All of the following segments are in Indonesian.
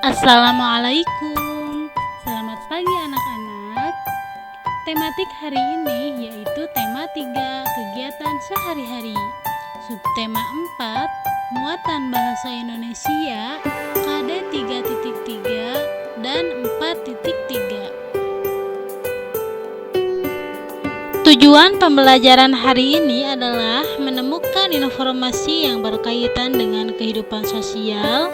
Assalamualaikum. Selamat pagi anak-anak. Tematik hari ini yaitu tema 3, kegiatan sehari-hari. Subtema 4, muatan bahasa Indonesia KD 3.3 dan 4.3. Tujuan pembelajaran hari ini adalah menemukan informasi yang berkaitan dengan kehidupan sosial,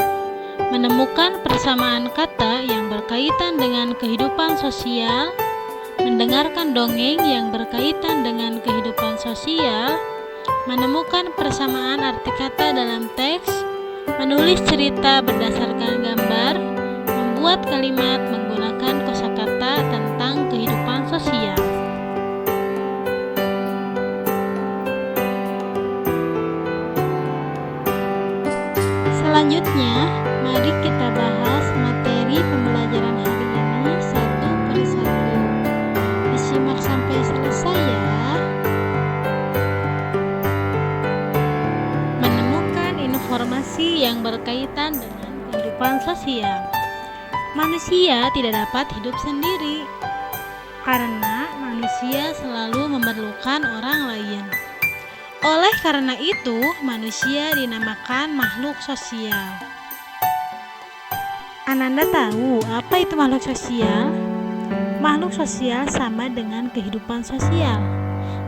menemukan persamaan kata yang berkaitan dengan kehidupan sosial, mendengarkan dongeng yang berkaitan dengan kehidupan sosial, menemukan persamaan arti kata dalam teks, menulis cerita berdasarkan gambar, membuat kalimat menggunakan kosakata tentang kehidupan sosial. Selanjutnya, mari kita bahas materi pembelajaran hari ini satu per satu. Disimak sampai selesai ya. Menemukan informasi yang berkaitan dengan kehidupan sosial. Manusia tidak dapat hidup sendiri karena manusia selalu memerlukan orang lain. Oleh karena itu, manusia dinamakan makhluk sosial. Ananda tahu apa itu makhluk sosial? Makhluk sosial sama dengan kehidupan sosial.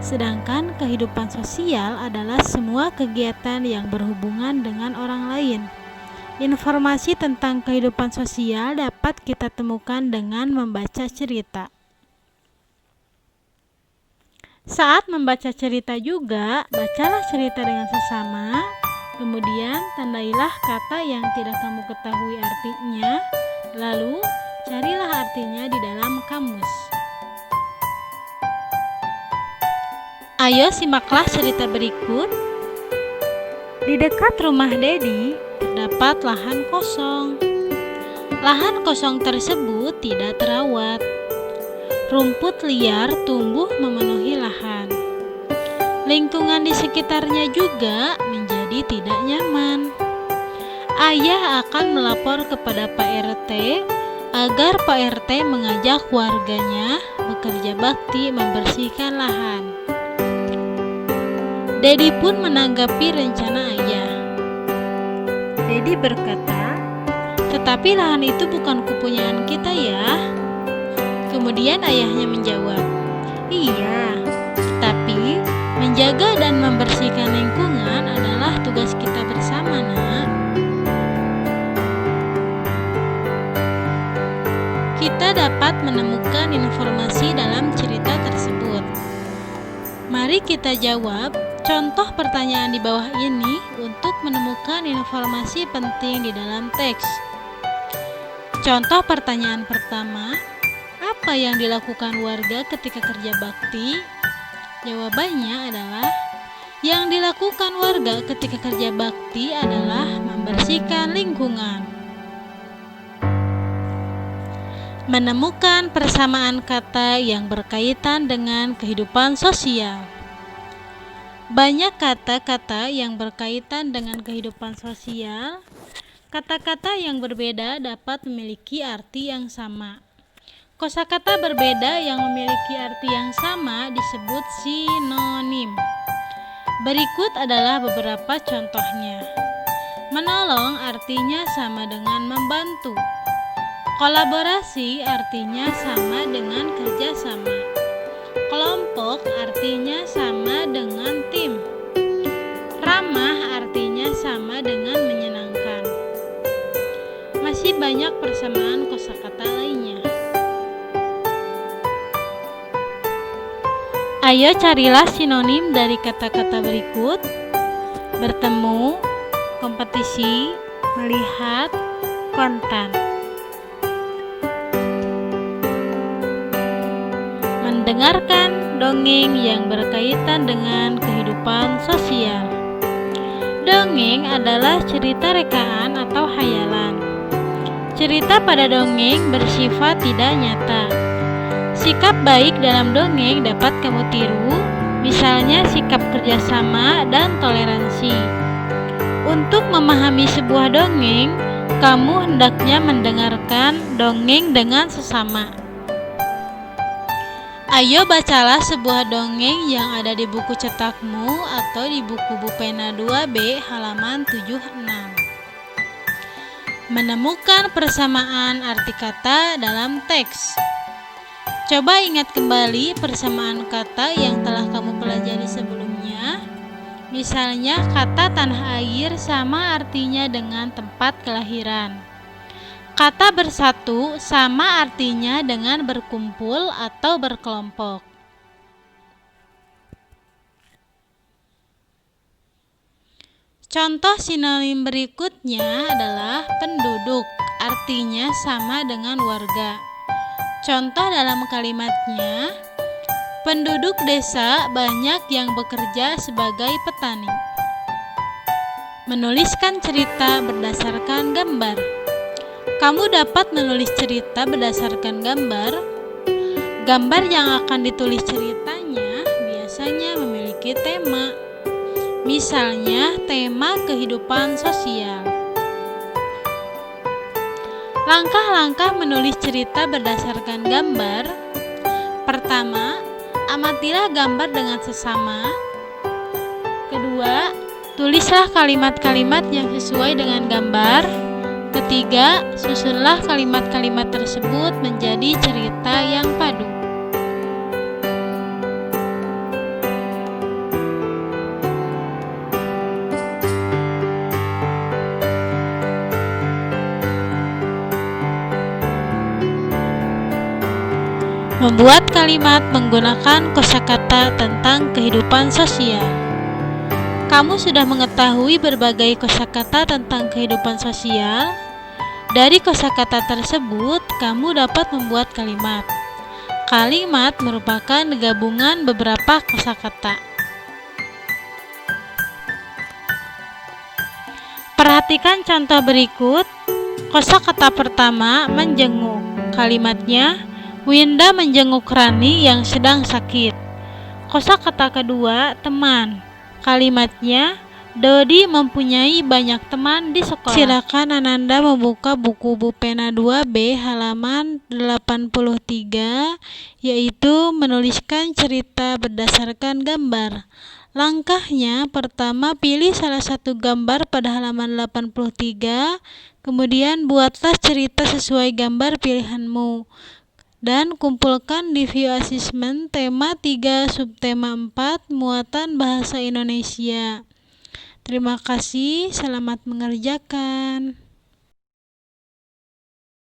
Sedangkan kehidupan sosial adalah semua kegiatan yang berhubungan dengan orang lain. Informasi tentang kehidupan sosial dapat kita temukan dengan membaca cerita. Saat membaca cerita juga, bacalah cerita dengan sesama, kemudian tandailah kata yang tidak kamu ketahui artinya, lalu carilah artinya di dalam kamus. Ayo simaklah cerita berikut. Di dekat rumah Dedi terdapat lahan kosong. Lahan kosong tersebut tidak terawat. Rumput liar tumbuh memenuhi lahan. Lingkungan di sekitarnya juga menjadi tidak nyaman. Ayah akan melapor kepada Pak RT agar Pak RT mengajak warganya bekerja bakti membersihkan lahan. Dedi pun menanggapi rencana ayah. Dedi berkata, "Tetapi lahan itu bukan kepunyaan kita ya." Kemudian ayahnya menjawab, "Iya, tapi menjaga dan membersihkan lingkungan adalah tugas kita bersama, Nak." Kita dapat menemukan informasi dalam cerita tersebut. Mari kita jawab contoh pertanyaan di bawah ini untuk menemukan informasi penting di dalam teks. Contoh pertanyaan pertama, apa yang dilakukan warga ketika kerja bakti? Jawabannya adalah yang dilakukan warga ketika kerja bakti adalah membersihkan lingkungan. Menemukan persamaan kata yang berkaitan dengan kehidupan sosial. Banyak kata-kata yang berkaitan dengan kehidupan sosial. Kata-kata yang berbeda dapat memiliki arti yang sama. Kosakata berbeda yang memiliki arti yang sama disebut sinonim. Berikut adalah beberapa contohnya. Menolong artinya sama dengan membantu. Kolaborasi artinya sama dengan kerjasama. Kelompok artinya sama dengan tim. Ramah artinya sama dengan menyenangkan. Masih banyak persamaan kosakata lainnya. Ayo carilah sinonim dari kata-kata berikut: bertemu, kompetisi, melihat, kontan. Mendengarkan dongeng yang berkaitan dengan kehidupan sosial. Dongeng adalah cerita rekaan atau hayalan. Cerita pada dongeng bersifat tidak nyata. Sikap baik dalam dongeng dapat kamu tiru, misalnya sikap kerjasama dan toleransi. Untuk memahami sebuah dongeng, kamu hendaknya mendengarkan dongeng dengan sesama. Ayo bacalah sebuah dongeng yang ada di buku cetakmu atau di buku Bupena 2B halaman 76. Menemukan persamaan arti kata dalam teks. Coba ingat kembali persamaan kata yang telah kamu pelajari sebelumnya. Misalnya kata tanah air sama artinya dengan tempat kelahiran. Kata bersatu sama artinya dengan berkumpul atau berkelompok. Contoh sinonim berikutnya adalah penduduk, artinya sama dengan warga. Contoh dalam kalimatnya, penduduk desa banyak yang bekerja sebagai petani. Menuliskan cerita berdasarkan gambar. Kamu dapat menulis cerita berdasarkan gambar. Gambar yang akan ditulis ceritanya biasanya memiliki tema. Misalnya, tema kehidupan sosial. Langkah-langkah menulis cerita berdasarkan gambar. Pertama, amatilah gambar dengan sesama. Kedua, tulislah kalimat-kalimat yang sesuai dengan gambar. Ketiga, susunlah kalimat-kalimat tersebut menjadi cerita yang padu. Membuat kalimat menggunakan kosakata tentang kehidupan sosial. Kamu sudah mengetahui berbagai kosakata tentang kehidupan sosial. Dari kosakata tersebut, kamu dapat membuat kalimat. Kalimat merupakan gabungan beberapa kosakata. Perhatikan contoh berikut. Kosakata pertama, menjenguk. Kalimatnya, Winda menjenguk Rani yang sedang sakit. Kosakata kedua, teman. Kalimatnya, Dodi mempunyai banyak teman di sekolah. Silakan Ananda membuka buku Bupena 2B halaman 83, yaitu menuliskan cerita berdasarkan gambar. Langkahnya, pertama pilih salah satu gambar pada halaman 83, kemudian buatlah cerita sesuai gambar pilihanmu. Dan kumpulkan di view assessment tema 3 subtema 4 muatan bahasa Indonesia. Terima kasih, selamat mengerjakan.